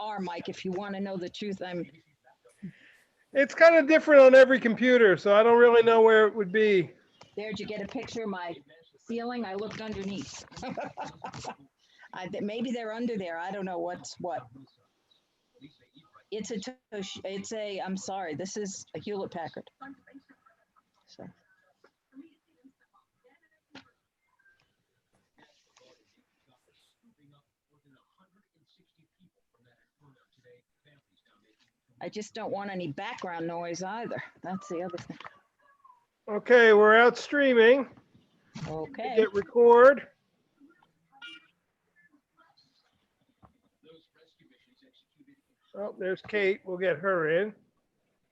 are, Mike, if you want to know the truth. It's kind of different on every computer, so I don't really know where it would be. Did you get a picture of my ceiling? I looked underneath. Maybe they're under there. I don't know what's what. I'm sorry, this is a Hewlett Packard. So. I just don't want any background noise either. That's the other thing. Okay, we're out streaming. Okay. Hit record. Oh, there's Kate. We'll get her in.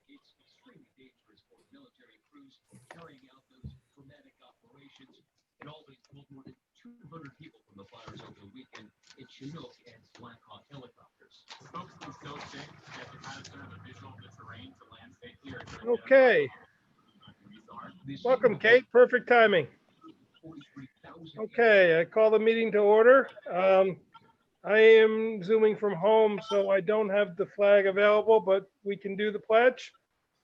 It's extremely dangerous for military crews carrying out those dramatic operations. In Albany, pulled more than 200 people from the fires over the weekend in Chinook and Blackhawk helicopters. Folks can still think that it has sort of a visual of the terrain to landscape here. Okay. Welcome, Kate. Perfect timing. Okay, I call the meeting to order. I am zooming from home, so I don't have the flag available, but we can do the pledge.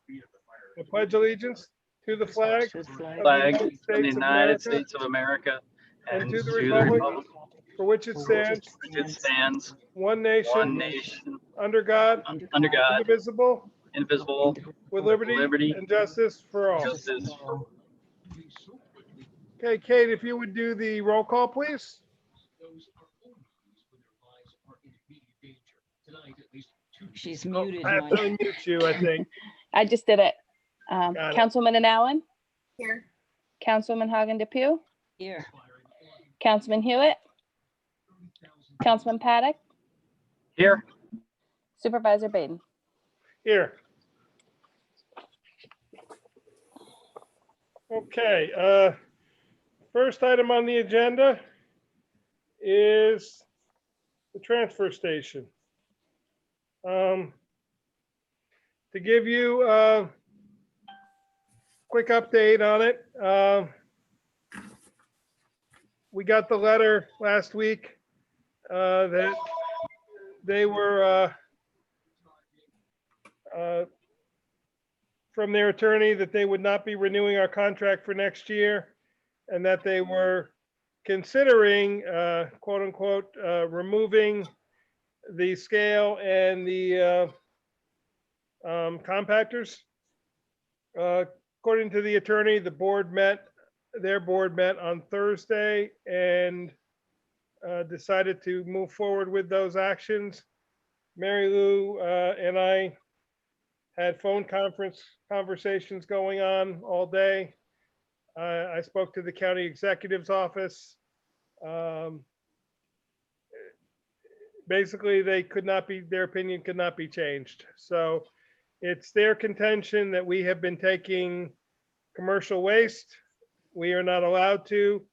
I pledge allegiance to the flag of the United States of America and to the republic for which it stands, one nation, under God, indivisible, with liberty and justice for all. Okay, Kate, if you would do the roll call, please. She's muted. I have to unmute you, I think. I just did it. Got it. Councilwoman Allen? Here. Councilwoman Hagen DePew? Here. Councilman Hewitt? Councilman Paddock? Here. Supervisor Baden? Here. Okay, first item on the agenda is the transfer station. To give you a quick update on it, we got the letter last week that they were from their attorney that they would not be renewing our contract for next year, and that they were considering, quote unquote, removing the scale and the compactors. According to the attorney, their board met on Thursday and decided to move forward with those actions. Mary Lou and I had phone conversations going on all day. I spoke to the county executive's office. Basically, their opinion could not be changed. So it's their contention that we have been taking commercial waste. We are not allowed to.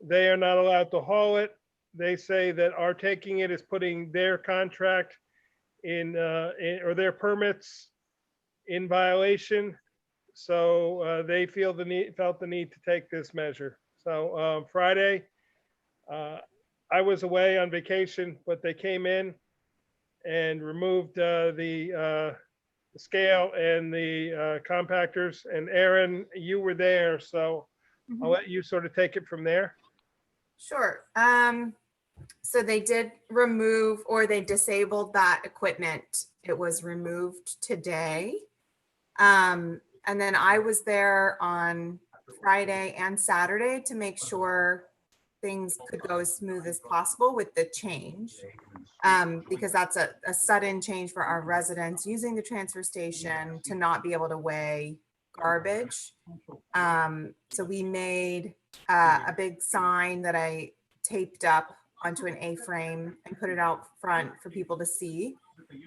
They are not allowed to haul it. They say that our taking it is putting their contract or their permits in violation. So they felt the need to take this measure. So Friday, I was away on vacation, but they came in and removed the scale and the compactors. And Aaron, you were there, so I'll let you sort of take it from there. Sure. So they did remove, or they disabled that equipment. It was removed today. And then I was there on Friday and Saturday to make sure things could go as smooth as possible with the change, because that's a sudden change for our residents using the transfer station to not be able to weigh garbage. So we made a big sign that I taped up onto an A-frame and put it out front for people to see.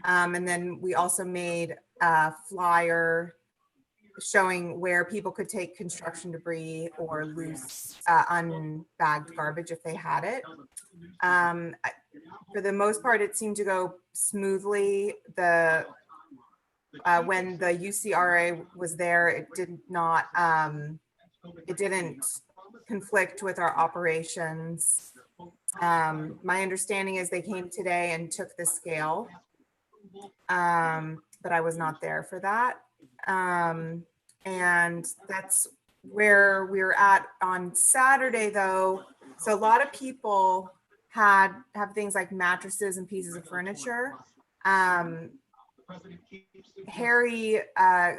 And then we also made a flyer showing where people could take construction debris or loose unbagged garbage if they had it. For the most part, it seemed to go smoothly. When the UCRA was there, it didn't conflict with our operations. My understanding is they came today and took the scale. but I was not there for that. And that's where we were at on Saturday, though. So a lot of people have things like mattresses and pieces of furniture. Harry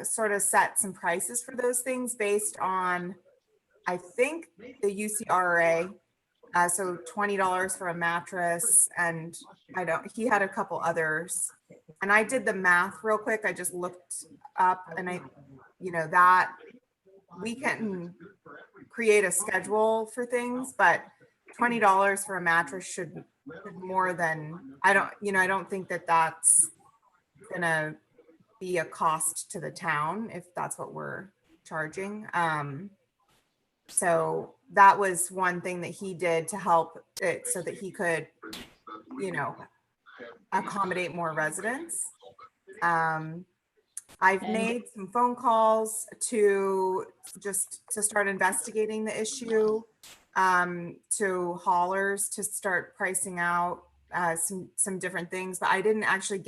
sort of set some prices for those things based on, I think, the UCRA. So $20 for a mattress, and he had a couple others. And I did the math real quick. I just looked up, and that we can create a schedule for things, but $20 for a mattress should more than, I don't think that that's gonna be a cost to the town if that's what we're charging. So that was one thing that he did to help it so that he could, accommodate more residents. I've made some phone calls to start investigating the issue, to haulers to start pricing out some different things, but I didn't actually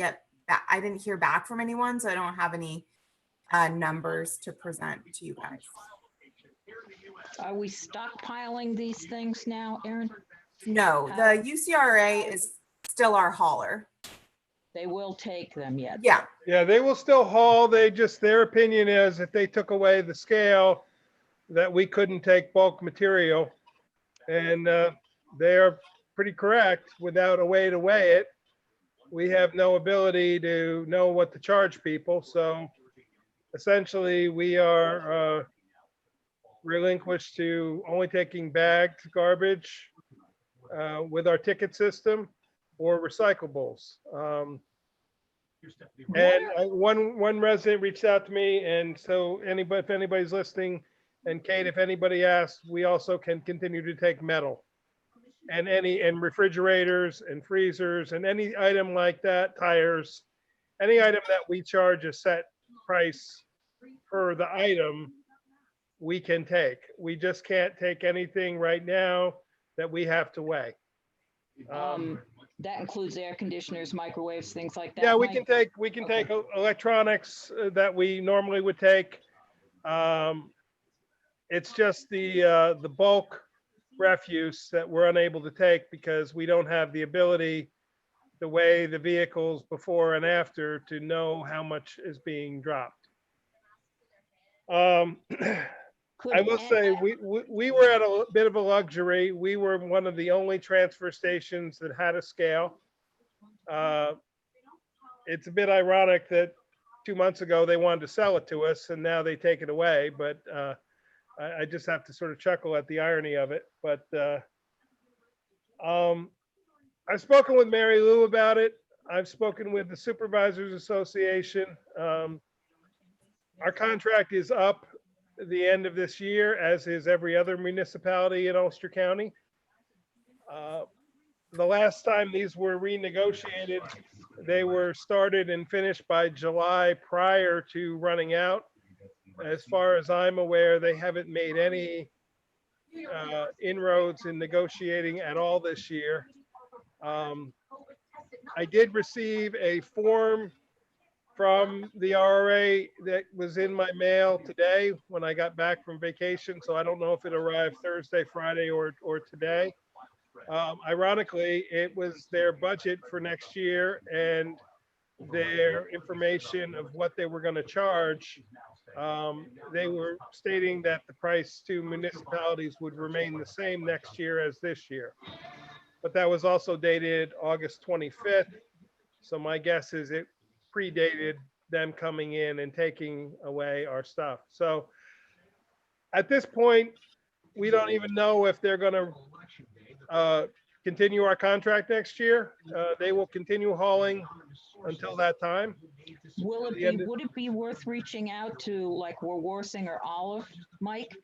I didn't hear back from anyone, so I don't have any numbers to present to you guys. Are we stockpiling these things now, Erin? No, the UCRA is still our hauler. They will take them yet? Yeah. Yeah, they will still haul. Their opinion is if they took away the scale, that we couldn't take bulk material. And they are pretty correct. Without a way to weigh it, we have no ability to know what to charge people. So essentially, we are relinquished to only taking bagged garbage with our ticket system or recyclables. One resident reached out to me, and so if anybody's listening, and Kate, if anybody asks, we also can continue to take metal and refrigerators and freezers and any item like that, tires, any item that we charge a set price per the item, we can take. We just can't take anything right now that we have to weigh. That includes air conditioners, microwaves, things like that. Yeah, we Mike? can take electronics that we normally would take. It's just the bulk refuse that we're unable to take because we don't have the ability to weigh the vehicles before and after to know how much is being dropped. I will say we were at a bit of a luxury. We were one of the only transfer stations that had a scale. It's a bit ironic that 2 months ago they wanted to sell it to us and now they take it away, but I just have to sort of chuckle at the irony of it. But I've spoken with Mary Lou about it. I've spoken with the Supervisors Association. Our contract is up at the end of this year, as is every other municipality in Ulster County. The last time these were renegotiated, they were started and finished by July prior to running out. As far as I'm aware, they haven't made any inroads in negotiating at all this year. I did receive a form from the RRA that was in my mail today when I got back from vacation. So I don't know if it arrived Thursday, Friday, or today. Ironically, it was their budget for next year and their information of what they were going to charge. They were stating that the price to municipalities would remain the same next year as this year. But that was also dated August 25th. So my guess is it predated them coming in and taking away our stuff. So at this point, we don't even know if they're going to continue our contract next year. They will continue hauling until that time. Would it be worth reaching out to like Warsing or Olive, Mike,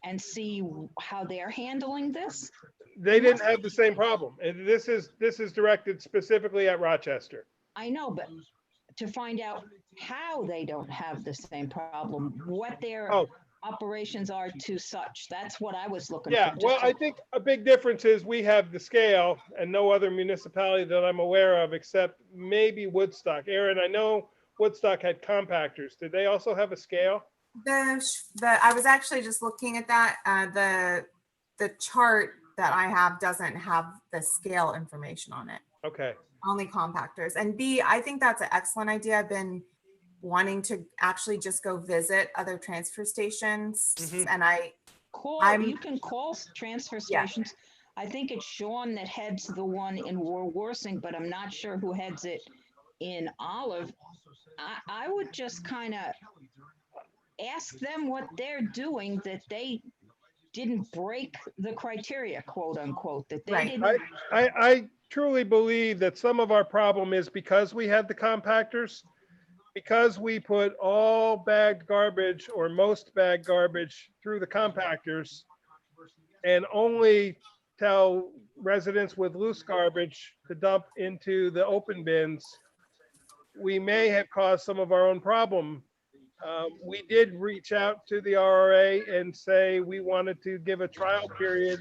and see how they're handling this? They didn't have the same problem. And this is directed specifically at Rochester. I know, but to find out how they don't have the same problem, what they're operations are to such. That's what I was looking Yeah, for. well, just I to- think a big difference is we have the scale and no other municipality that I'm aware of except maybe Woodstock. Aaron, I know Woodstock had compactors. Did they also have a scale? I was actually just looking at that. The chart that I have doesn't have the scale information on it. Okay. Only compactors. And B, I think that's an excellent idea. I've been wanting to actually just go visit other transfer stations, Mhm. and you can call transfer Yeah. stations. I think it's Sean that heads the one in Warsing, but I'm not sure who heads it in Olive. I would just kind of ask them what they're doing, that they didn't break the criteria, quote unquote, that they Right. didn't. I truly believe that some of our problem is because we had the compactors, because we put all bagged garbage or most bagged garbage through the compactors and only tell residents with loose garbage to dump into the open bins, we may have caused some of our own problem. We did reach out to the RRA and say we wanted to give a trial period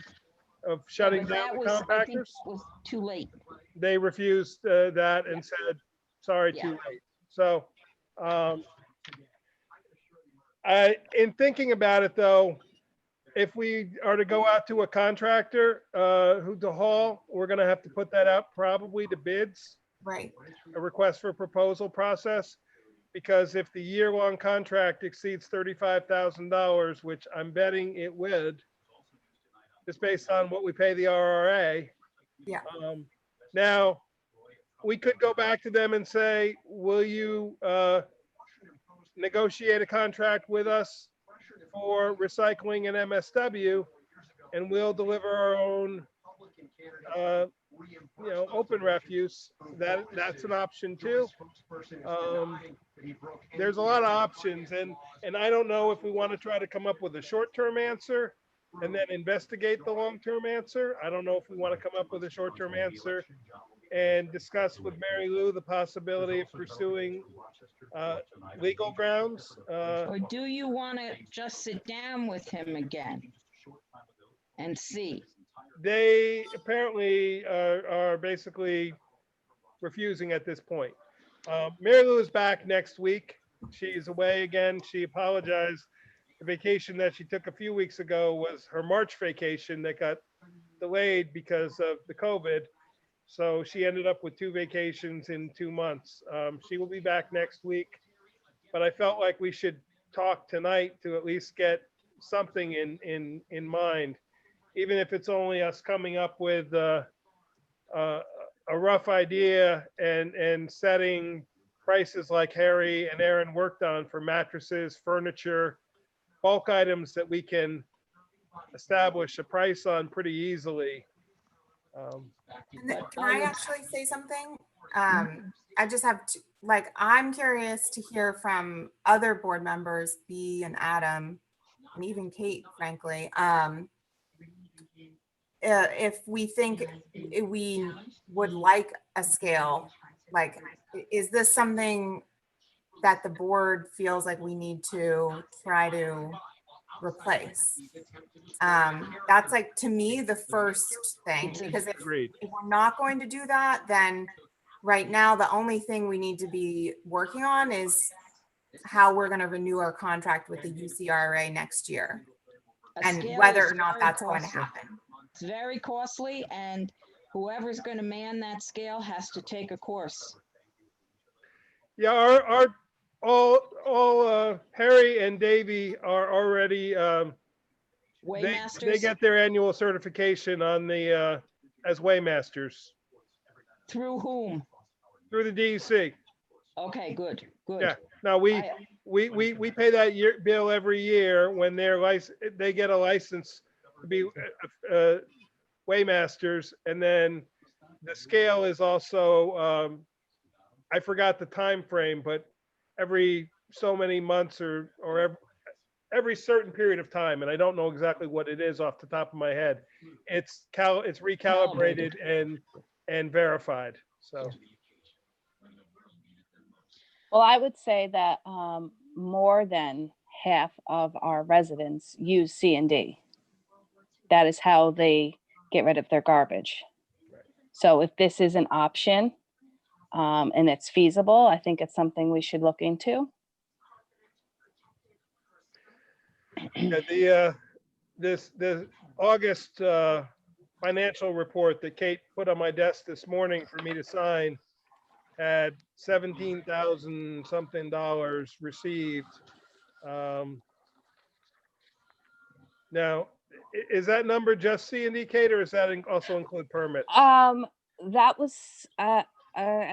of shutting But down that the was, I think, compactors. was too late. They refused that and said, sorry, Yeah. too late. So in thinking about it though, if we are to go out to a contractor who to haul, we're gonna have to put that out probably to bids, right. a request for proposal process. Because if the year-long contract exceeds $35,000, which I'm betting it would, just based on what we pay the RRA. Yeah. Now, we could go back to them and say, will you negotiate a contract with us for recycling and MSW, and we'll deliver our own open refuse. That's an option too. There's a lot of options, and I don't know if we want to try to come up with a short-term answer and then investigate the long-term answer. I don't know if we want to come up with a short-term answer and discuss with Mary Lou the possibility of pursuing legal grounds. Or do you want to just sit down with him again and see? They apparently are basically refusing at this point. Mary Lou is back next week. She's away again. She apologized. The vacation that she took a few weeks ago was her March vacation that got delayed because of the COVID. So she ended up with 2 vacations in 2 months. She will be back next week, but I felt like we should talk tonight to at least get something in mind, even if it's only us coming up with a rough idea and setting prices like Harry and Aaron worked on for mattresses, furniture, bulk items that we can establish a price on pretty easily. And then, can I actually say something? I just have to, I'm curious to hear from other board members, B and Adam, and even Kate, frankly. If we think we would like a scale, is this something that the board feels like we need to try to replace? That's to me the first thing, because if we're not going to do that, then right now the only thing we need to be working on is how we're going to renew our contract with the UCRA next year, and whether or not that's going to happen. It's very costly, and whoever's going to man that scale has to take a course. Yeah, all Harry and Davey are already Waymasters. They get their annual certification on the as waymasters. Through whom? Through the DEC. Okay, good. Yeah. Now we pay that bill every year when they get a license to be waymasters, and then the scale is also I forgot the time frame, but every so many months or every certain period of time, and I don't know exactly what it is off the top of my head, it's recalibrated and verified. So. Well, I would say that more than half of our residents use C&D. That is how they get rid of their garbage. So if this is an option, and it's feasible, I think it's something we should look into. Yeah, the August financial report that Kate put on my desk this morning for me to sign had 17,000 something dollars received. Now, is that number just C&D, Kate, or is that also include permits? That was, I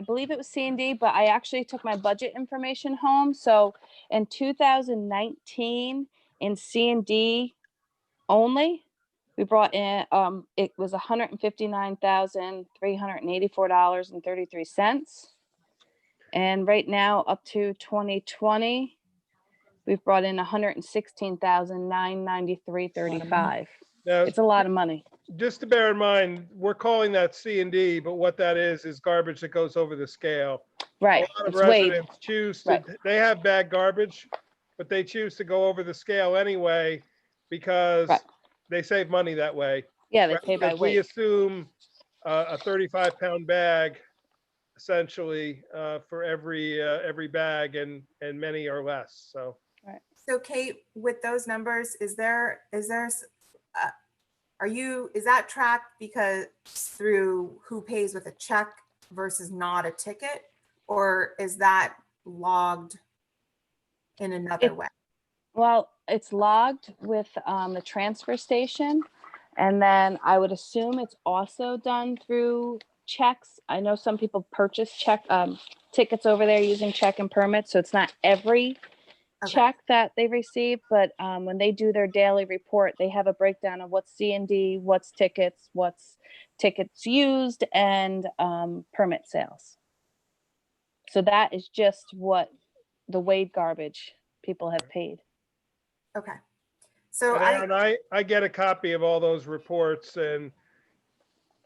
believe it was C&D, but I actually took my budget information home. So in 2019, in C&D only, we brought in, it was $159,384.33. And right now, up to 2020, we've brought in $116,993.35. Now, It's a lot of money. just to bear in mind, we're calling that C&D, but what that is garbage that goes over the scale. Right. A lot of It's weighed. residents choose to, Right. they have bad garbage, but they choose to go over the scale anyway because Right. they save money that way. Yeah, they pay by Because we weight. assume a 35-pound bag essentially for every bag, and many are less. So So Kate, with those numbers, is that tracked because through who pays with a check versus not a ticket, or is that logged in another way? Well, it's logged with the transfer station. And then I would assume it's also done through checks. I know some people purchase tickets over there using check and permit. So it's not every Okay. check that they receive, but when they do their daily report, they have a breakdown of what's C&D, what's tickets used, and permit sales. So that is just what the weighed garbage people have paid. Okay. So and Aaron, I get a copy of all those reports, and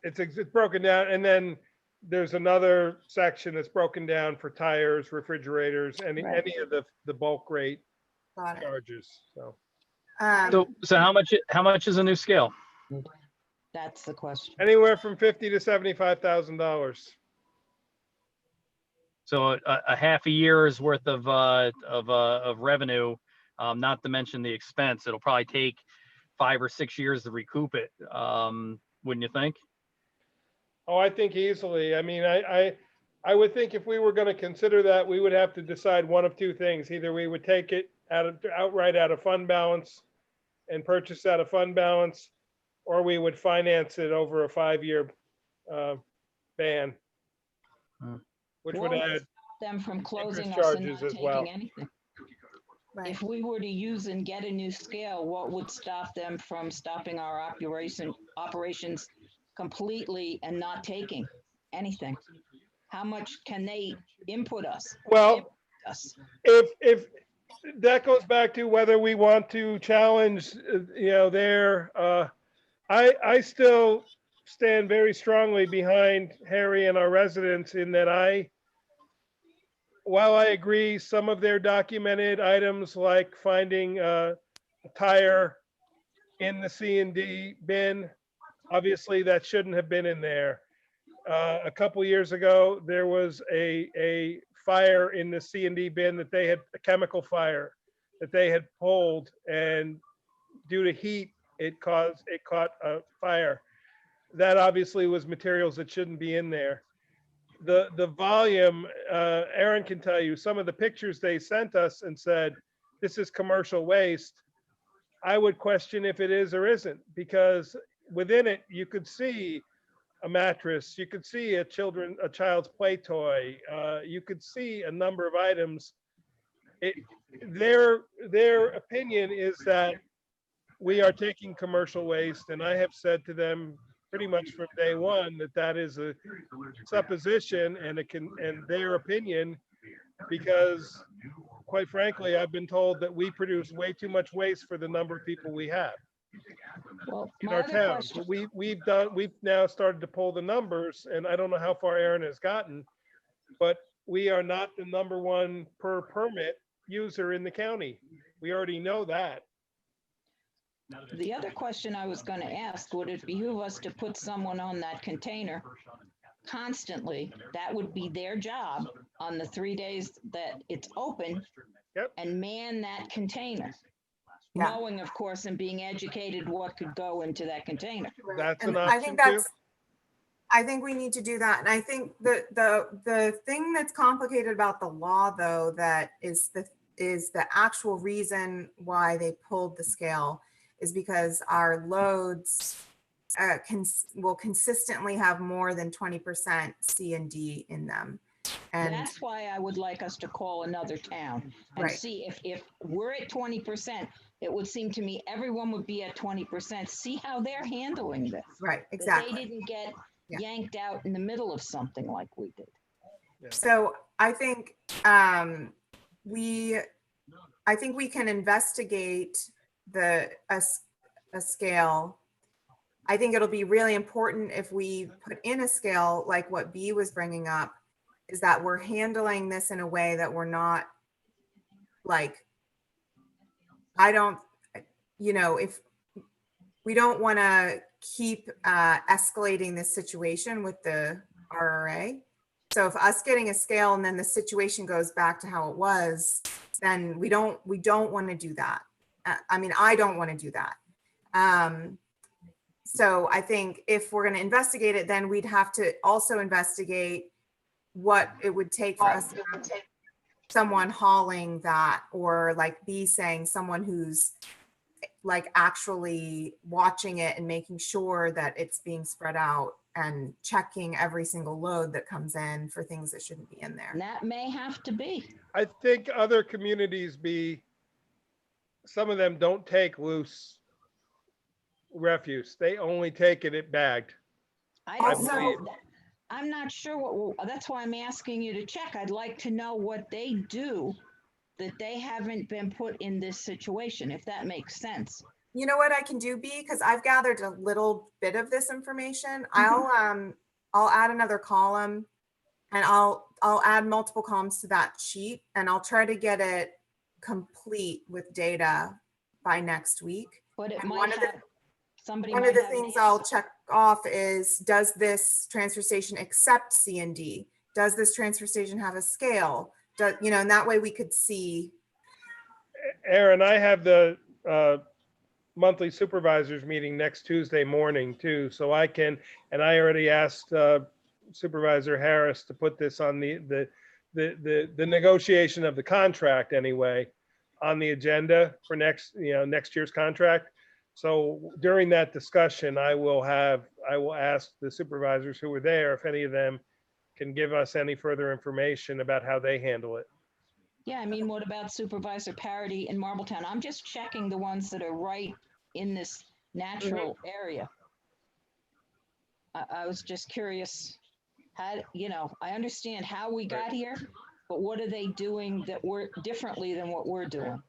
it's broken down, and then there's another section that's broken down for tires, refrigerators, any of the bulk rate charges. So So how much is a new scale? That's the question. anywhere from $50,000 to $75,000. So a half a year's worth of revenue, not to mention the expense. It'll probably take 5 or 6 years to recoup it. Wouldn't you think? Oh, I think easily. I mean, I would think if we were going to consider that, we would have to decide one of two things. Either we would take it outright out of fund balance and purchase out of fund balance, or we would finance it over a 5-year ban, which would add them from closing interest us and charges not as taking well. anything. Right. If we were to use and get a new scale, what would stop them from stopping our operations completely and not taking anything? How much can they input us? Well, if that goes back to whether we want to challenge, I still stand very strongly behind Harry and our residents in that while I agree some of their documented items like finding a tire in the C&D bin, obviously that shouldn't have been in there. A couple years ago, there was a fire in the C&D bin that they had, a chemical fire that they had pulled, and due to heat, it caught a fire. That obviously was materials that shouldn't be in there. The volume, Aaron can tell you, some of the pictures they sent us and said, this is commercial waste. I would question if it is or isn't, because within it, you could see a mattress, you could see a child's play toy, you could see a number of items. Their opinion is that we are taking commercial waste, and I have said to them pretty much from day one that is a supposition and their opinion, because quite frankly, I've been told that we produce way too much waste for the number of people we have in our town. But we've now started to pull the numbers, and I don't know how far Aaron has gotten, but we are not the #1 per permit user in the county. We already know that. The other question I was going to ask, would it behoove us to put someone on that container constantly? That would be their job on the 3 days that it's open. Yep. And man that container. Yeah. Knowing, of course, and being educated what could go into that container. That's And an I option think too. I think we need to do that. And I think the thing that's complicated about the law, though, that is the actual reason why they pulled the scale is because our loads will consistently have more than 20% C and D in them. And That's why I would like us to call another town and Right. see if we're at 20%, it would seem to me everyone would be at 20%. See how they're handling this. right, That exactly. they didn't get Yeah. yanked out in the middle of something like we did. So I think we can investigate a scale. I think it'll be really important if we put in a scale like what B was bringing up, is that we're handling this in a way that we're not like, if we don't want to keep escalating this situation with the RRA. So if us getting a scale and then the situation goes back to how it was, then we don't want to do that. I mean, I don't want to do that. So I think if we're going to investigate it, then we'd have to also investigate what it would take for us to have someone hauling that, or like B saying someone who's like actually watching it and making sure that it's being spread out and checking every single load that comes in for things that shouldn't be in there. And that may have to be. I think other communities some of them don't take loose refuse. They only take it bagged. I I don't know. believe. I'm not sure that's why I'm asking you to check. I'd like to know what they do that they haven't been put in this situation, if that makes sense. You know what I can do, B, because I've gathered a little bit of this information. Mm-hmm. I'll add another column, and I'll add multiple columns to that sheet, and I'll try to get it complete with data by next week. But it And might one of the- have, somebody One might of the have an things answer. I'll check off is, does this transfer station accept C and D? Does this transfer station have a scale? And that way we could see. Aaron, I have the monthly supervisors meeting next Tuesday morning too, so I already asked Supervisor Harris to put this on the negotiation of the contract anyway on the agenda for next year's contract. So during that discussion, I will ask the supervisors who were there if any of them can give us any further information about how they handle it. Yeah, I mean, what about Supervisor Parity in Marbletown? I'm just checking the ones that are right in this natural area. I was just curious how, I understand how we got here, but what are they doing that we're differently than what we're doing?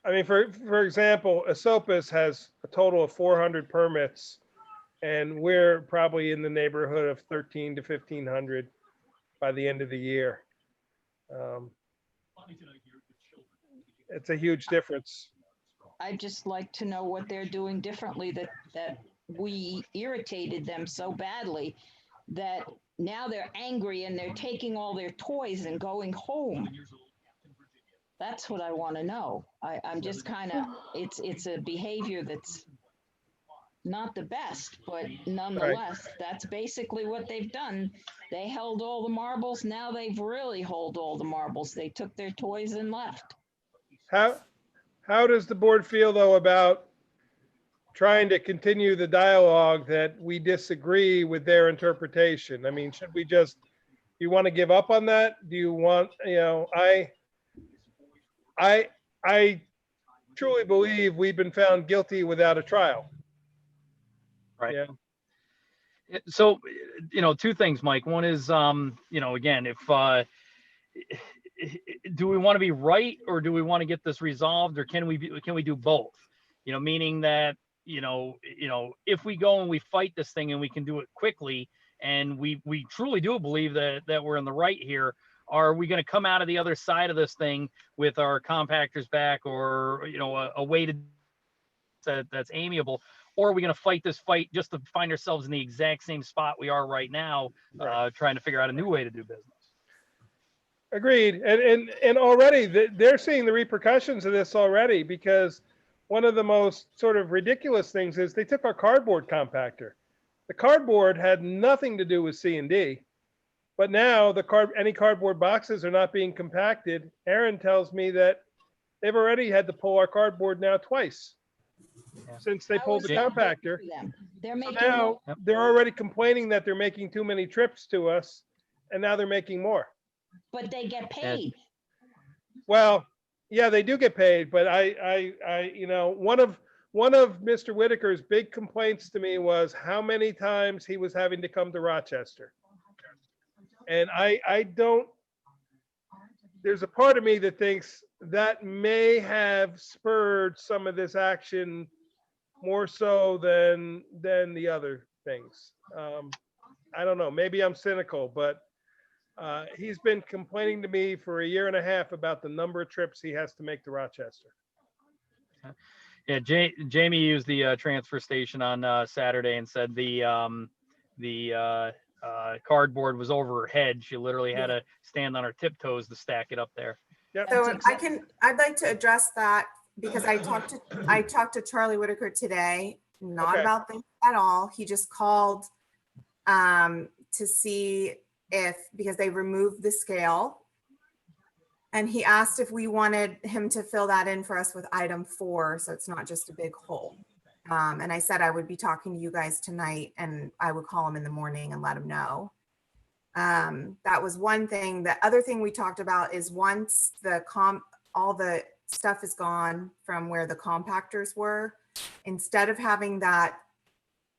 I mean, for example, Esopus has a total of 400 permits, and we're probably in the neighborhood of 13 to 1,500 by the end of the year. It's a huge difference. I'd just like to know what they're doing differently that we irritated them so badly that now they're angry and they're taking all their toys and going home. That's what I want to know. I'm just kind of, it's a behavior that's not the best, but nonetheless, that's basically what they've done. They held all the marbles. Now they've really held all the marbles. They took their toys and left. How does the board feel though about trying to continue the dialogue that we disagree with their interpretation? I mean, should we do you want to give up on that? Do you want, I truly believe we've been found guilty without a trial. Right. Yeah. So, two things, Mike. One is, again, if do we want to be right, or do we want to get this resolved, or can we do both? Meaning that, if we go and we fight this thing and we can do it quickly, and we truly do believe that we're in the right here, are we going to come out of the other side of this thing with our compactors back, or, you know, a way to that's amiable, or are we going to fight this fight just to find ourselves in the exact same spot we are right now, trying to figure out a new way to do business? Agreed. And already they're seeing the repercussions of this already, because one of the most sort of ridiculous things is they took our cardboard compactor. The cardboard had nothing to do with C&D, but now any cardboard boxes are not being compacted. Aaron tells me that they've already had to pull our cardboard now twice since they pulled the compactor. They're So making now they're already complaining that they're making too many trips to us, and now they're making more. but they get paid. Well, yeah, they do get paid, but I, you know, one of Mr. Whitaker's big complaints to me was how many times he was having to come to Rochester. And I don't, there's a part of me that thinks that may have spurred some of this action more so than the other things. I don't know, maybe I'm cynical, but he's been complaining to me for a year and a half about the number of trips he has to make to Rochester. Yeah, Jamie used the transfer station on Saturday and said the cardboard was over her head. She literally had to stand on her tiptoes to stack it up there. Yep. So I'd like to address that because I talked to Charlie Whitaker today, not Okay. about this at all. He just called to see because they removed the scale, and he asked if we wanted him to fill that in for us with item 4, so it's not just a big hole. And I said I would be talking to you guys tonight, and I would call him in the morning and let him know. That was one thing. The other thing we talked about is once all the stuff is gone from where the compactors were, instead of having that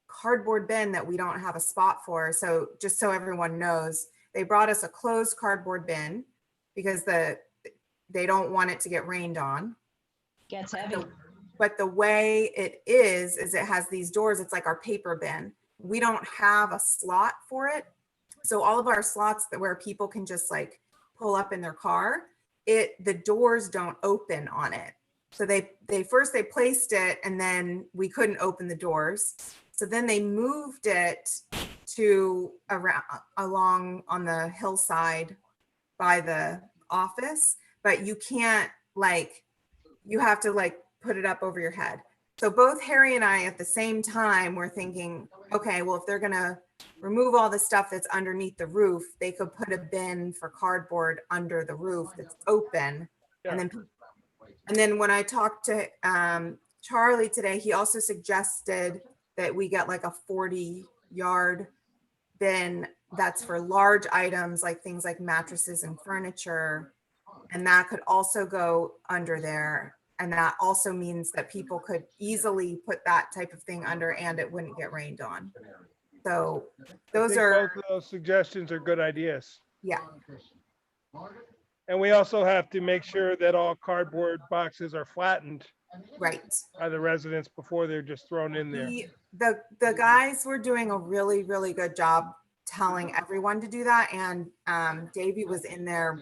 cardboard bin that we don't have a spot for. So just so everyone knows, they brought us a closed cardboard bin because they don't want it to get rained on. Gets heavy. But the way it is it has these doors. It's like our paper bin. We don't have a slot for it. So all of our slots where people can just like pull up in their car, the doors don't open on it. So they first placed it, and then we couldn't open the doors. So then they moved it to along on the hillside by the office, but you can't you have to put it up over your head. So both Harry and I at the same time were thinking, okay, well, if they're gonna remove all the stuff that's underneath the roof, they could put a bin for cardboard under the roof that's open. Yeah. And then when I talked to Charlie today, he also suggested that we get like a 40-yard bin that's for large items, like things like mattresses and furniture. And that could also go under there. And that also means that people could easily put that type of thing under and it wouldn't get rained on. So those both of those suggestions are good ideas. Yeah. And we also have to make sure that all cardboard boxes are flattened Right. by the residents before they're just thrown in there. The guys were doing a really, really good job telling everyone to do that. And Davey was in there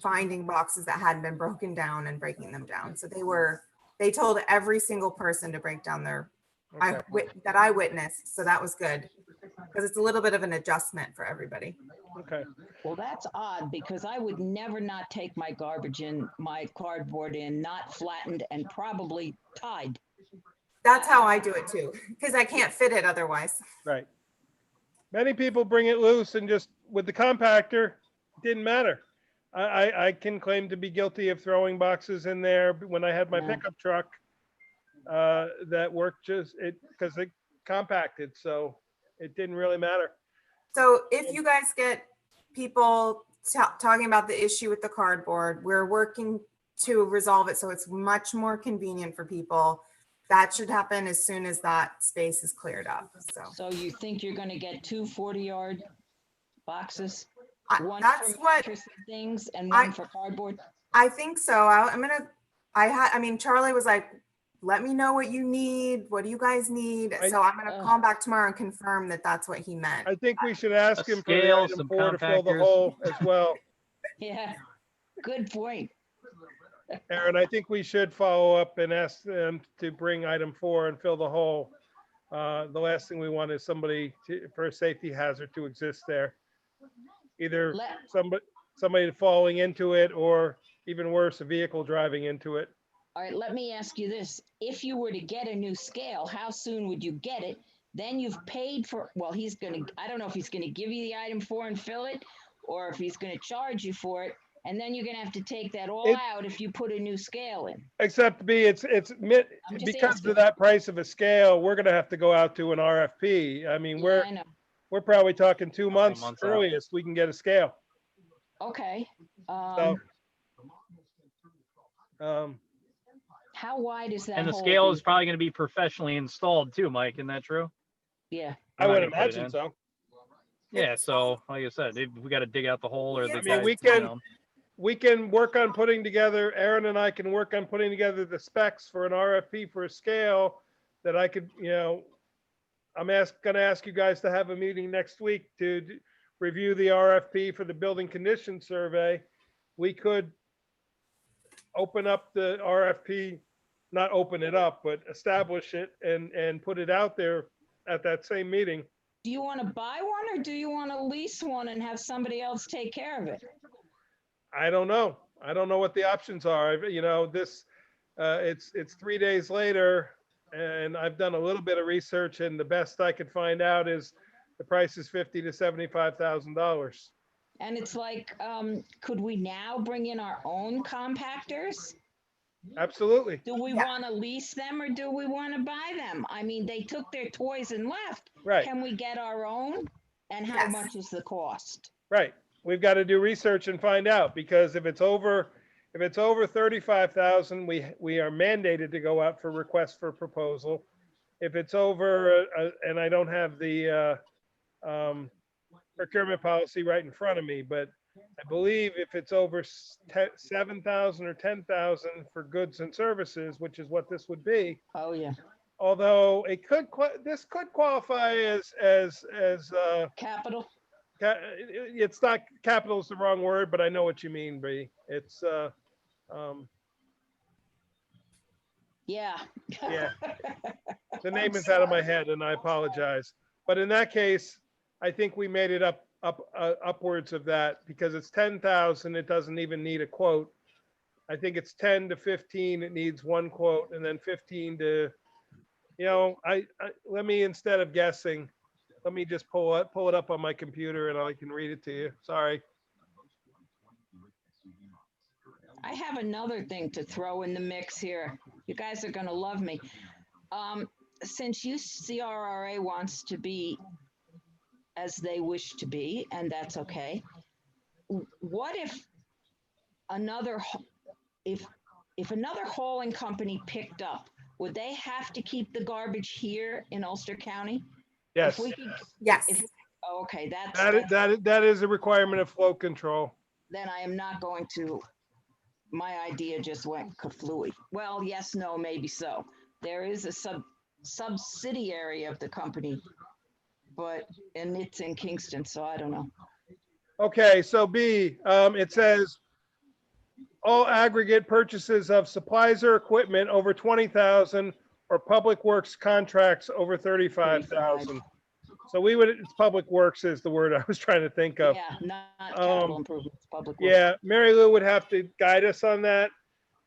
finding boxes that hadn't been broken down and breaking them down. So they told every single person to break down their, that I witnessed. So that was good because it's a little bit of an adjustment for everybody. Okay. Well, that's odd because I would never not take my garbage in, my cardboard in, not flattened and probably tied. That's how I do it too, because I can't fit it otherwise. Right. Many people bring it loose and just with the compactor, it didn't matter. I can claim to be guilty of throwing boxes in there when I had my pickup truck that worked because it compacted. So it didn't really matter. So if you guys get people talking about the issue with the cardboard, we're working to resolve it so it's much more convenient for people. That should happen as soon as that space is cleared up. So you think you're going to get 2 40-yard boxes? One That's for what mattress and things and one for cardboard? I think so. Charlie was like, let me know what you need. What do you guys need? So I'm going to call him back tomorrow and confirm that that's what he meant. I think we should ask him for the scale, item some 4 to fill the compactors. hole as well. Yeah, good point. Aaron, I think we should follow up and ask them to bring item 4 and fill the hole. The last thing we want is somebody for a safety hazard to exist there. Either Let, somebody falling into it, or even worse, a vehicle driving into it. all right, let me ask you this. If you were to get a new scale, how soon would you get it? Then you've paid for, well, he's gonna, I don't know if he's gonna give you the item 4 and fill it, or if he's gonna charge you for it. And then you're gonna have to take that all It- out if you put a new scale in. Except just because asking. of that price of a scale, we're gonna have to go out to an RFP. I mean, Yeah, I know. we're probably talking 2 Couple months months out. earliest we can get a scale. Okay. So, How wide is that And the hole scale gonna is probably going to be professionally installed too, Mike. Isn't that true? Yeah. I We're not would gonna put it imagine in. so. Yeah. So, like I said, we got to dig out the hole, or Yeah, the I mean, guys, we you can- know. We can work on putting together, Aaron and I can work on putting together the specs for an RFP for a scale that I could, I'm gonna ask you guys to have a meeting next week to review the RFP for the building condition survey. We could open up the RFP, not open it up, but establish it and put it out there at that same meeting. Do you want to buy one or do you want to lease one and have somebody else take care of it? I don't know. I don't know what the options are. It's 3 days later, and I've done a little bit of research, and the best I could find out is the price is $50,000 to $75,000. And it's like, could we now bring in our own compactors? Absolutely. Do we Yeah. want to lease them or do we want to buy them? I mean, they took their toys and left. Right, Can we get our own? And how Yes. much is the cost? right. We've got to do research and find out, because if it's over 35,000, we are mandated to go out for requests for proposal. If it's over, and I don't have the procurement policy right in front of me, but I believe if it's over 7,000 or 10,000 for goods and services, which is what this would be, Oh, yeah. although this could qualify as Capital? it's not, capital is the wrong word, but I know what you mean, B. It's Yeah. yeah. The name is out of my head, and I apologize. But in that case, I think we made it upwards of that, because it's 10,000. It doesn't even need a quote. I think it's 10 to 15. It needs one quote, and then 15 to, let me, instead of guessing, let me just pull it up on my computer and I can read it to you. Sorry. I have another thing to throw in the mix here. You guys are going to love me. Since UCRRA wants to be as they wish to be, and that's okay. What if another hauling company picked up, would they have to keep the garbage here in Ulster County? Yes, If we could, Yes. oh, okay, that is a requirement of flow control. then I am not going to, my idea just went kaflooey. Well, yes, no, maybe so. There is a subsidiary of the company, and it's in Kingston, so I don't know. Okay, so B, it says all aggregate purchases of supplies or equipment over 20,000 or public works contracts over 35,000. So it's public works is the word I was trying to think of. Yeah, not capital improvements, public works. Yeah, Mary Lou would have to guide us on that,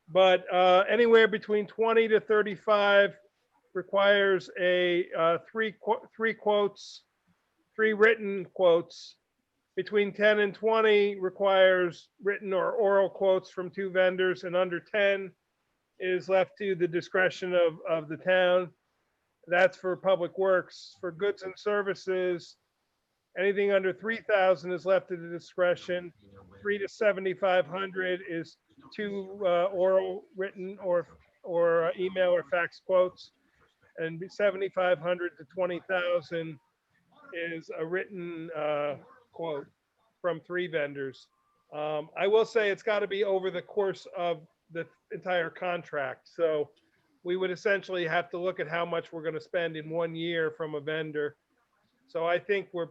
but anywhere between 20 to 35 requires three written quotes. Between 10 and 20 requires written or oral quotes from 2 vendors, and under 10 is left to the discretion of the town. That's for public works. For goods and services, anything under 3,000 is left to the discretion. 3 to 7,500 is 2 oral, written, or email or fax quotes, and 7,500 to 20,000 is a written quote from 3 vendors. I will say it's got to be over the course of the entire contract. So we would essentially have to look at how much we're going to spend in 1 year from a vendor. So I think we're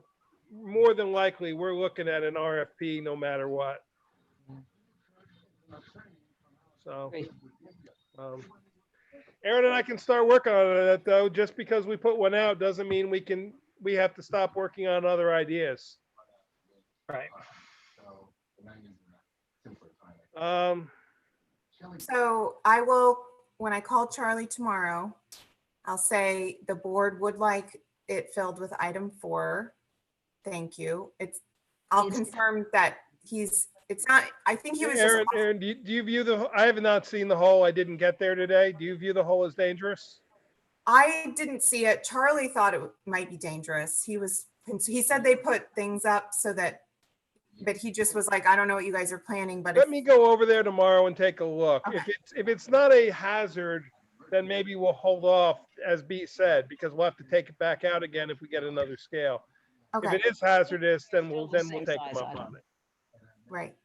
more than likely we're looking at an RFP no matter what. So, Great. Aaron and I can start working on it though. Just because we put one out doesn't mean we have to stop working on other ideas. Right. So I will, when I call Charlie tomorrow, I'll say the board would like it filled with item 4. Thank you. I'll It's- confirm that it's not, I think he was just, Aaron, do you view I have not seen the hole. I didn't get there today. Do you view the hole as dangerous? I didn't see it. Charlie thought it might be dangerous. He said they put things up so that, but he just was like, I don't know what you guys are planning, but Let me go over there tomorrow and take a look. Okay. If it's not a hazard, then maybe we'll hold off, as B said, because we'll have to take it back out again if we get another scale. If okay, it is hazardous, then we'll Still the take same them size up item. on it. right.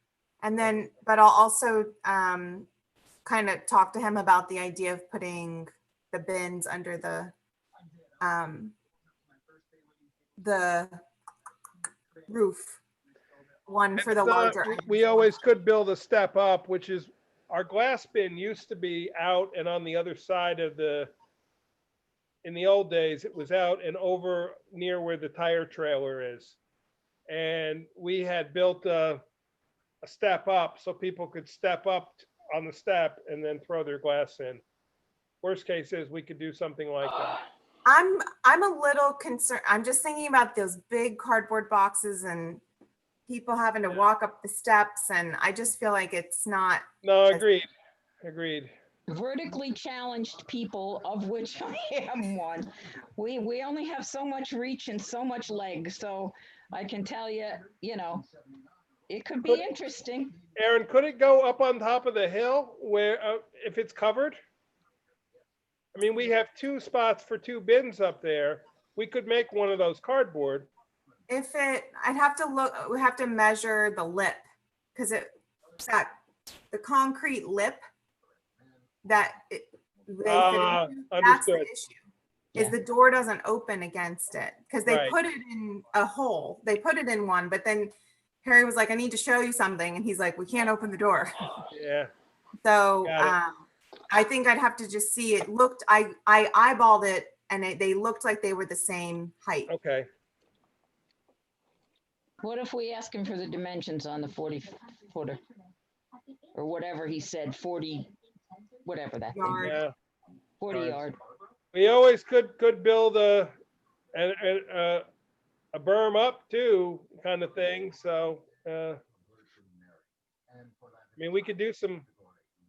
And then, but I'll also kind of talk to him about the idea of putting the bins under the roof. One for the larger. We always could build a step up, which is our glass bin used to be out and on the other side of in the old days, it was out and over near where the tire trailer is. And we had built a step up so people could step up on the step and then throw their glass in. Worst case is we could do something like that. I'm a little concerned. I'm just thinking about those big cardboard boxes and people having to walk up the steps, and I just feel like it's not. No, agreed. Vertically challenged people, of which I am one. We only have so much reach and so much leg, so I can tell you, it could be interesting. Aaron, could it go up on top of the hill where if it's covered? I mean, we have 2 spots for 2 bins up there. We could make one of those cardboard. I'd have to look, we have to measure the lip because the concrete lip they fit into. That's the Understood. issue. Is the door doesn't open against it because they Right. put it in a hole. They put it in one, but then Harry was like, I need to show you something. And he's like, we can't open the door. Yeah. So Got I think I'd have to just see it looked, I eyeballed it and they looked like they were the same height. Okay. What if we ask him for the dimensions on the 40 footer? Or whatever he said, 40, whatever that thing, Yard. Yeah. 40 yard. We always could build a berm up too, kind of thing. So, I mean, we could do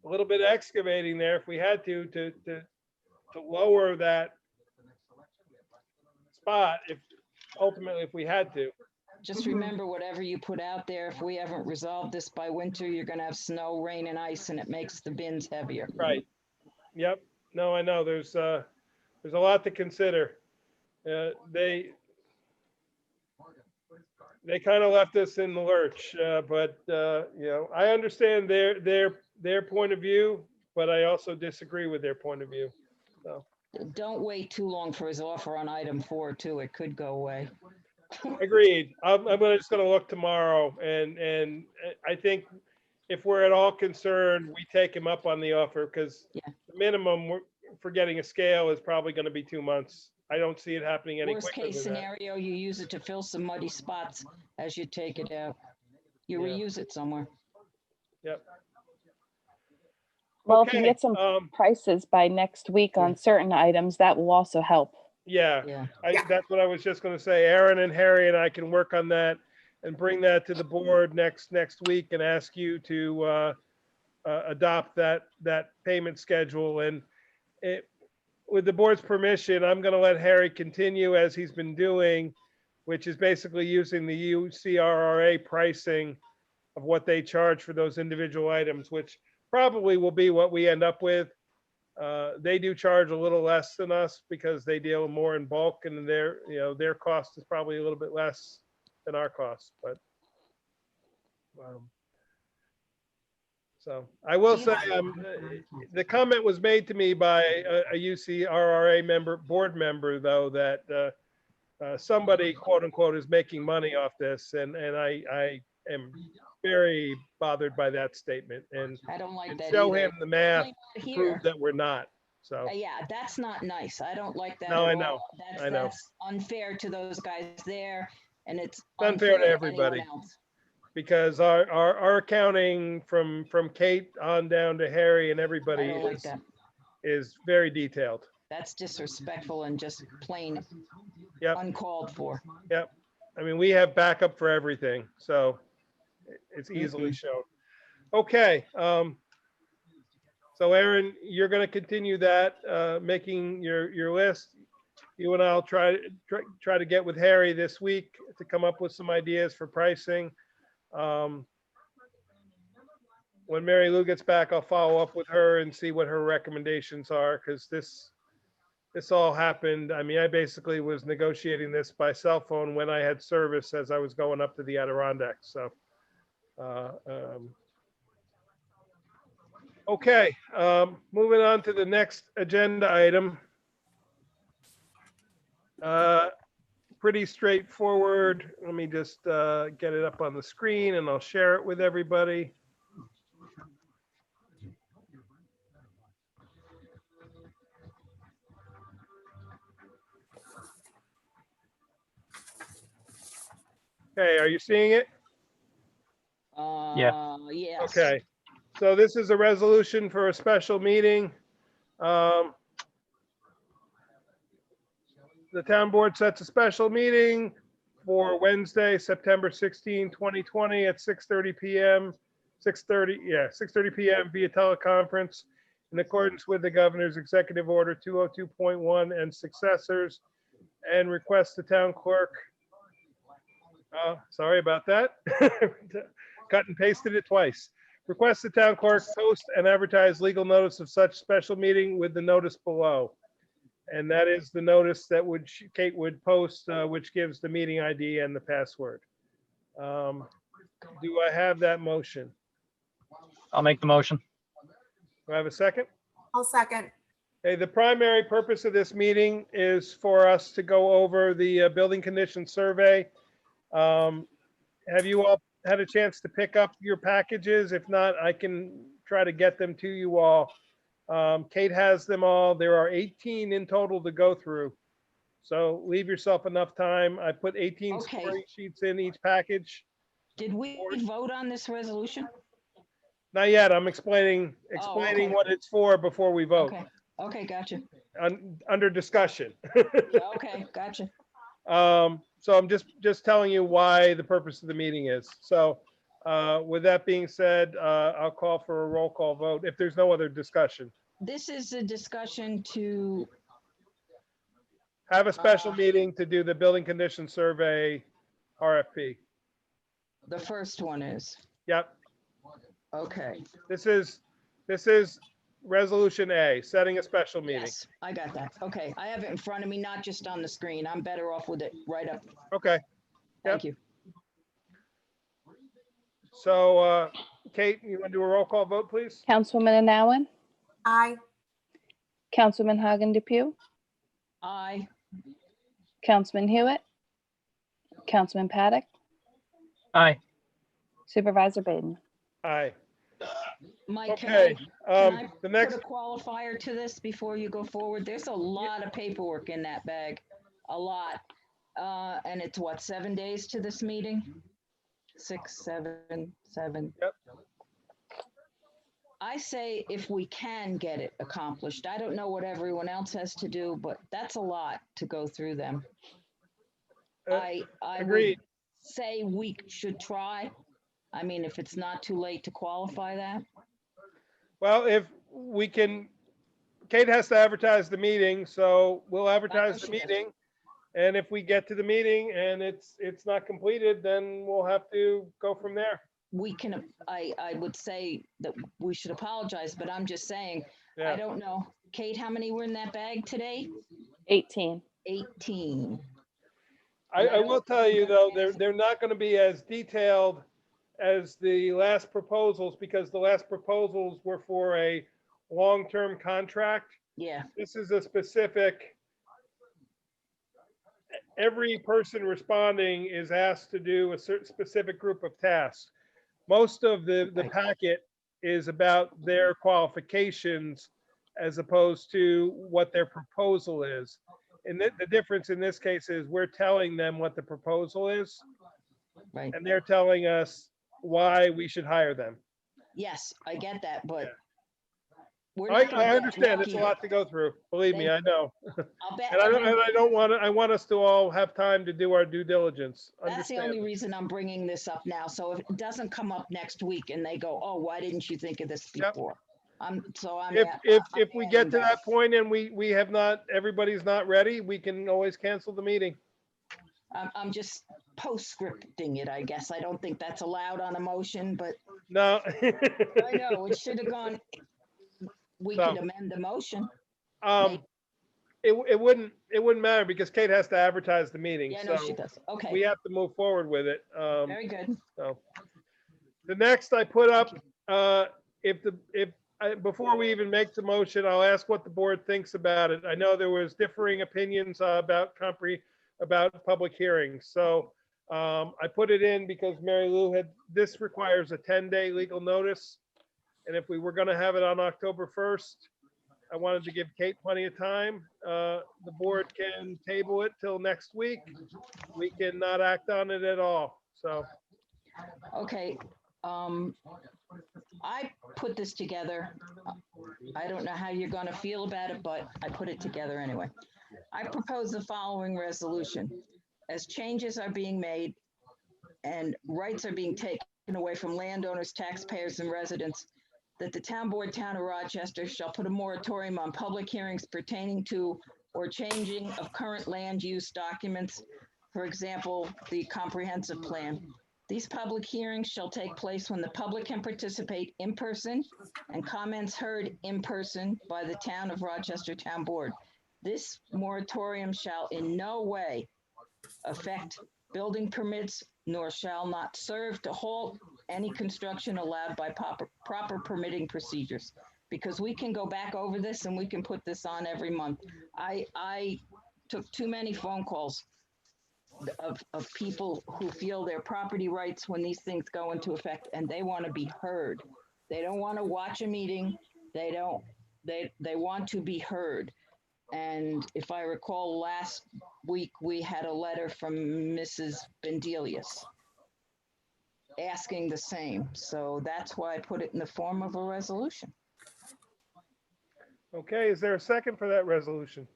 a little bit of excavating there if we had to lower that spot ultimately if we had to. Just remember, whatever you put out there, if we haven't resolved this by winter, you're gonna have snow, rain, and ice, and it makes the bins heavier. Right. Yep. No, I know. There's a lot to consider. They kind of left us in the lurch, but I understand their point of view, but I also disagree with their point of view. So Don't wait too long for his offer on item 4 too. It could go away. agreed. I'm just gonna look tomorrow, and I think if we're at all concerned, we take him up on the offer because Yeah. the minimum for getting a scale is probably going to be 2 months. I don't see it happening any Worst quicker case than that. scenario, you use it to fill some muddy spots as you take it out. You Yeah. reuse it somewhere. Yep. Well, if you Okay, get some prices by next week on certain items, that will also help. Yeah, Yeah. that's what I was just going to say. Aaron and Harry and I can work on that and bring that to the board next week and ask you to adopt that payment schedule. And with the board's permission, I'm going to let Harry continue as he's been doing, which is basically using the UCRRA pricing of what they charge for those individual items, which probably will be what we end up with. They do charge a little less than us because they deal more in bulk, and their cost is probably a little bit less than our cost. But so I will say, the comment was made to me by a UCRRA board member, though, that somebody, quote unquote, is making money off this, and I am very bothered by that statement and I don't like that show either. him the math Plain to here. prove that we're not. So, Yeah, that's not nice. I don't like that No, at I all. know. That's, I know. that's unfair to those guys there, and it's unfair to anyone everybody. else. Because our accounting from Kate on down to Harry and I everybody don't like that. is very detailed. That's disrespectful and just plain Yep. uncalled for. Yep. I mean, we have backup for everything, so it's easily shown. Okay. So Aaron, you're going to continue that, making your list. You and I'll try to get with Harry this week to come up with some ideas for pricing. When Mary Lou gets back, I'll follow up with her and see what her recommendations are, because this all happened. I mean, I basically was negotiating this by cell phone when I had service as I was going up to the Adirondacks. So, okay, moving on to the next agenda item. Pretty straightforward. Let me just get it up on the screen and I'll share it with everybody. Okay, are you seeing it? Yes. Okay, so this is a resolution for a special meeting. The town board sets a special meeting for Wednesday, September 16, 2020 at 6:30 p.m. 6:30 p.m. via teleconference in accordance with the governor's executive order 202.1 and successors, and request the town clerk. Sorry about that. Cut and pasted it twice. Request the town clerk post and advertise legal notice of such special meeting with the notice below. And that is the notice that Kate would post, which gives the meeting ID and the password. Do I have that motion? I'll make the motion. Do I have a second? I'll second. Okay, the primary purpose of this meeting is for us to go over the building condition survey. Have you all had a chance to pick up your packages? If not, I can try to get them to you all. Kate has them all. There are 18 in total to go through. So leave yourself enough time. I put 18 Okay. scoring sheets in each package. Did we vote on this resolution? Not yet. I'm explaining okay. what it's for before we vote. Okay. Okay, gotcha. Under discussion. Okay, gotcha. So I'm just telling you why the purpose of the meeting is. So with that being said, I'll call for a roll call vote if there's no other discussion. This is a discussion to, Have a special meeting to do the building condition survey RFP. the first one is, Yep. okay. This is resolution A, setting a special meeting. Yes, I got that. Okay, I have it in front of me, not just on the screen. I'm better off with it right up. Okay. Thank you. So Kate, you want to do a roll call vote, please? Councilwoman Anowen, Aye. Councilman Hagen Depew, Aye. Councilman Hewitt, Councilman Paddock, Aye. Supervisor Baden. Aye. Mike, Okay. can I The put next, a qualifier to this before you go forward? There's a lot of paperwork in that bag, a lot. And it's what, 7 days to this meeting? 6, 7. Yep. I say if we can get it accomplished, I don't know what everyone else has to do, but that's a lot to go through them. I would agreed. say we should try. I mean, if it's not too late to qualify that. Well, if we can, Kate has to advertise the meeting, so we'll advertise the she does. meeting. And if we get to the meeting and it's not completed, then we'll have to go from there. We can, I would say that we should apologize, but I'm just saying, I Yeah. don't know. Kate, how many were in that bag today? 18. 18. I will tell you though, they're not going to be as detailed as the last proposals because the last proposals were for a long-term contract. Yeah, This is a specific, every person responding is asked to do a certain specific group of tasks. most of the Right. packet is about their qualifications as opposed to what their proposal is. And the difference in this case is we're telling them what the proposal is, Right. and they're telling us why we should hire them. Yes, I get that, but Yeah. we're I, not gonna I get understand. It's a lucky. lot to go through. Believe me, I know. I'll bet, And I mean, I don't want to, I want us to all have time to do our due diligence. that's the Understand? only reason I'm bringing this up now. So if it doesn't come up next week and they go, oh, why didn't you think of this Yep. before? I'm If we get adding to that. that point and we have not, everybody's not ready, we can always cancel the meeting. I'm just postscripting it, I guess. I don't think that's allowed on a motion, but No. I know it should have gone. We So, could amend the motion. it wouldn't matter because Kate has to advertise the meeting, Yeah, so no, she does. we Okay, have to move forward with it. very good. So the next I put up, before we even make the motion, I'll ask what the board thinks about it. I know there was differing opinions about public hearings. So I put it in because Mary Lou this requires a 10-day legal notice. And if we were going to have it on October 1st, I wanted to give Kate plenty of time. The board can table it till next week. We can not act on it at all. So, Okay, I put this together. I don't know how you're gonna feel about it, but I put it together anyway. I propose the following resolution. As changes are being made and rights are being taken away from landowners, taxpayers, and residents, that the town board, town of Rochester shall put a moratorium on public hearings pertaining to or changing of current land use documents, for example, the comprehensive plan. These public hearings shall take place when the public can participate in person and comments heard in person by the town of Rochester Town Board. This moratorium shall in no way affect building permits, nor shall not serve to halt any construction allowed by proper permitting procedures. Because we can go back over this and we can put this on every month. I took too many phone calls of people who feel their property rights when these things go into effect and they want to be heard. They don't want to watch a meeting. They want to be heard. And if I recall, last week, we had a letter from Mrs. Bendelius asking the same. So that's why I put it in the form of a resolution. okay, is there a second for that resolution?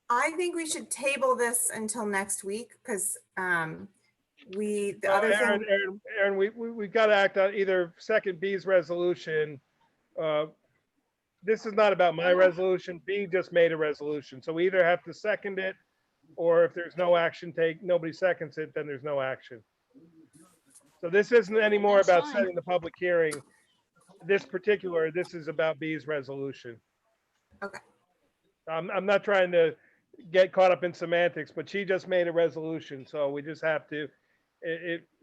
I think we should table this until next week because the other thing. Aaron, we've got to act on either second B's resolution. This is not about my resolution. B just made a resolution. So we either have to second it, or if there's no action nobody seconds it, then there's no action. So this isn't anymore That's about fine. setting the public hearing. This is about B's resolution. Okay. I'm not trying to get caught up in semantics, but she just made a resolution. So we just have to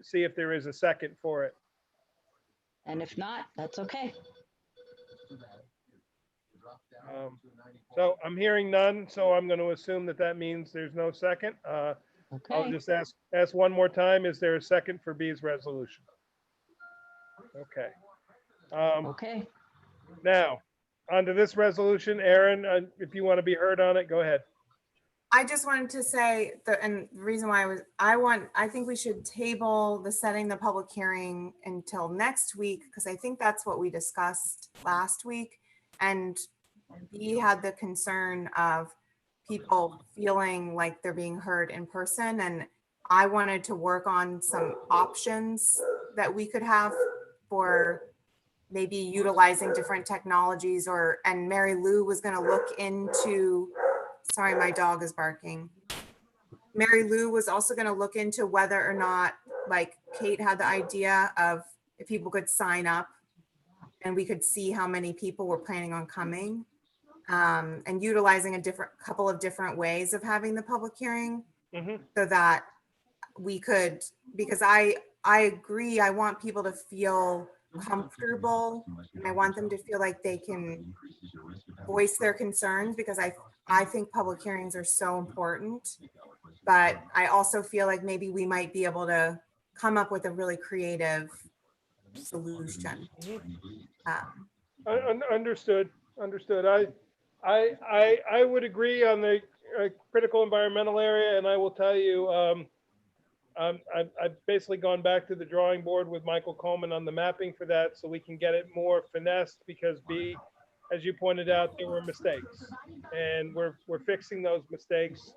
see if there is a second for it. And if not, that's okay. So I'm hearing none, so I'm going to assume that means there's no second. I'll Okay. just ask one more time, is there a second for B's resolution? Okay. Okay. Now, onto this resolution, Aaron, if you want to be heard on it, go ahead. I just wanted to say and the reason why I think we should table the setting the public hearing until next week, because I think that's what we discussed last week. And we had the concern of people feeling like they're being heard in person. And I wanted to work on some options that we could have for maybe utilizing different technologies and Mary Lou was going to look into, sorry, my dog is barking. Mary Lou was also going to look into whether or not, like Kate had the idea of if people could sign up and we could see how many people were planning on coming, and utilizing a couple of different ways of having the public hearing, so that we could, because I agree, I want people to feel comfortable and I want them to feel like they can voice their concerns, because I think public hearings are so important. But I also feel like maybe we might be able to come up with a really creative solution. Understood. I would agree on the critical environmental area, and I will tell you, I've basically gone back to the drawing board with Michael Coleman on the mapping for that, so we can get it more finessed, because as you pointed out, there were mistakes, and we're fixing those mistakes.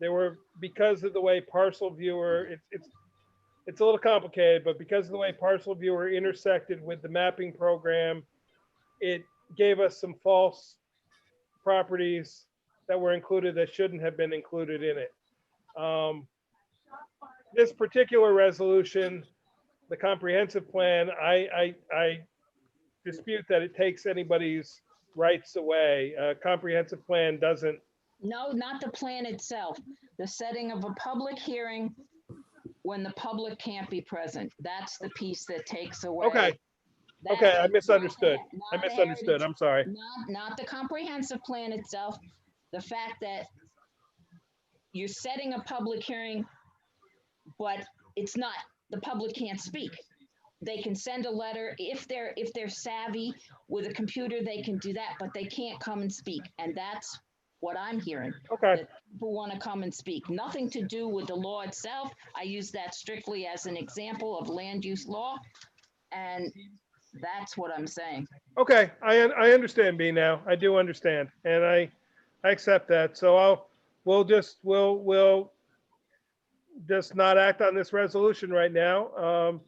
There were, because of the way parcel viewer, it's a little complicated, but because of the way parcel viewer intersected with the mapping program, it gave us some false properties that were included that shouldn't have been included in it. This particular resolution, the comprehensive plan, I dispute that it takes anybody's rights away. Comprehensive plan doesn't. No, not the plan itself. The setting of a public hearing when the public can't be present. That's the piece that takes away. Okay. That's Okay, I misunderstood. not I the misunderstood. heritage- I'm sorry. Not the comprehensive plan itself. The fact that you're setting a public hearing, but it's not, the public can't speak. They can send a letter. If they're savvy with a computer, they can do that, but they can't come and speak. And that's what I'm hearing. Okay. That people want to come and speak. Nothing to do with the law itself. I use that strictly as an example of land use law. And that's what I'm saying. Okay, I understand, B now. I do understand, and I accept that. So we'll just not act on this resolution right now.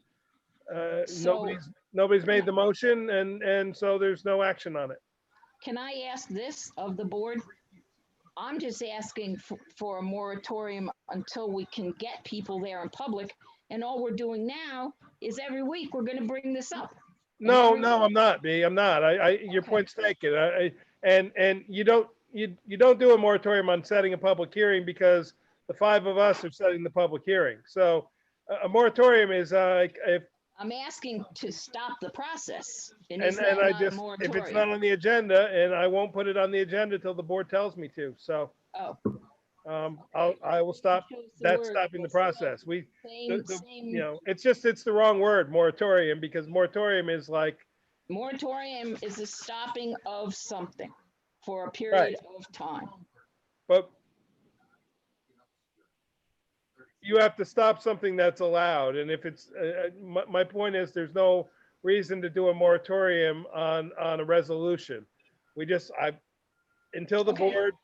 So Nobody's made the motion, and so there's no action on it. can I ask this of the board? I'm just asking for a moratorium until we can get people there in public. And all we're doing now is every week we're going to bring this up. No, I'm not, B. I'm not. Your Okay. point's taken. And you don't do a moratorium on setting a public hearing because the five of us are setting the public hearing. So a moratorium is if I'm asking to stop the process. And and is that I not a just, if it's moratorium? not on the agenda, and I won't put it on the agenda till the board tells me to. So Oh. I will stop. Chose the That's word stopping the process. Same. It's the wrong word, moratorium, because moratorium is like, Moratorium is the stopping of something for a period of time. but you have to stop something that's allowed. And if it's, my point is, there's no reason to do a moratorium on a resolution. Until the Okay. board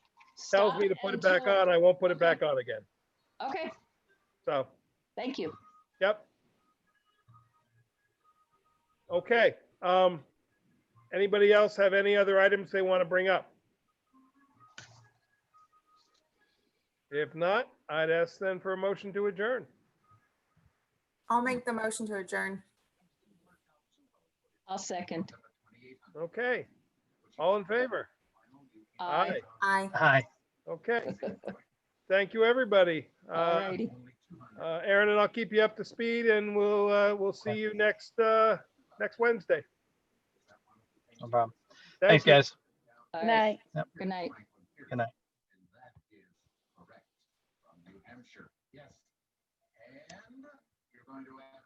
tells me to put it back on, I won't put it back on again. Okay, So, thank you. yep. Okay. Anybody else have any other items they want to bring up? If not, I'd ask then for a motion to adjourn. I'll make the motion to adjourn. I'll second. Okay. All in favor? Aye. Aye. Hi. Okay. Thank you, everybody. All righty. Aaron, and I'll keep you up to speed, and we'll see you next Wednesday. No problem. Thank Thanks, you. guys. All Good right. night. Good night. Good night. And that is correct from New Hampshire. Yes. And you're going to ask.